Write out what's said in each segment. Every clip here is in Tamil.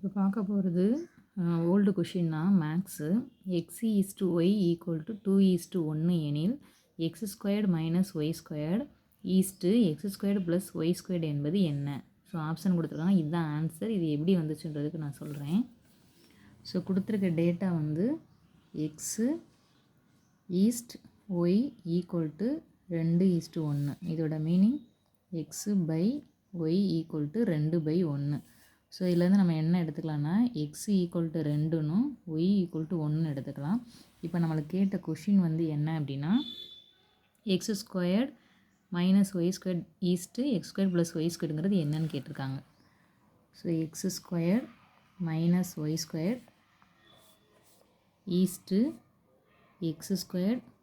இப்போ பார்க்க போகிறது ஓல்டு கொஷின் தான் மேக்ஸு. x=y = 2:1 எனில் x² - y² x² + y² என்பது என்ன? ஸோ ஆப்ஷன் கொடுத்துருக்காங்க. இதுதான் ஆன்சர். இது எப்படி வந்துச்சுன்றதுக்கு நான் சொல்கிறேன். ஸோ கொடுத்துருக்க டேட்டா வந்து x ஈஸ்ட் y = 2:1. இதோட மீனிங் x/y = 2/1. ஸோ இதுலேருந்து நம்ம என்ன எடுத்துக்கலாம்னா x = 2னும் y = 1 எடுத்துக்கலாம். இப்போ நம்மளுக்கு கேட்ட கொஷின் வந்து என்ன அப்படின்னா x² - y² ஈஸ்ட்டு x² + y²ங்கிறது என்னன்னு கேட்டிருக்காங்க. So x² - y² is to x²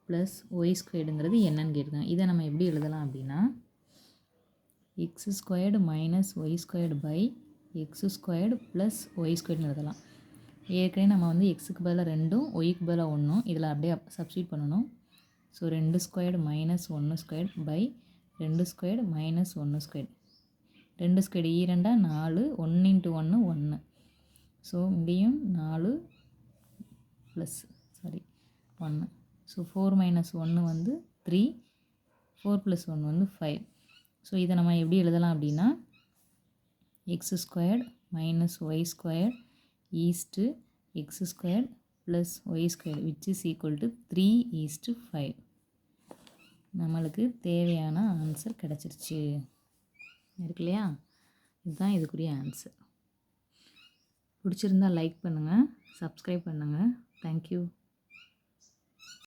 + y²ங்கிறது என்னன்னு கேட்டிருக்காங்க. இதை நம்ம எப்படி எழுதலாம் அப்படின்னா x² - y² x² + y² எழுதலாம். ஏற்கனவே நம்ம வந்து எக்ஸுக்கு பதிலாக 2ம் ஒய்க்கு பதிலாக 1ம் இதில் அப்படியே சப்ஸ்டியூட் பண்ணணும். ஸோ 2² - 1² (2² - 1²). 2² ஈரெண்டா 4, 1 × 1 1. ஸோ இங்கேயும் 4 1. ஸோ 4 - 1 வந்து 3, 4 + 1 வந்து 5. ஸோ இதை நம்ம எப்படி எழுதலாம் அப்படின்னா x² - y² is to x² + y² which is equal to 3:5. நம்மளுக்கு தேவையான ஆன்சர் கிடச்சிருச்சு இருக்கு இல்லையா? இதுதான் இதுக்குரிய ஆன்சர். பிடிச்சிருந்தா லைக் பண்ணுங்கள், சப்ஸ்கிரைப் பண்ணுங்கள். தேங்க்யூ.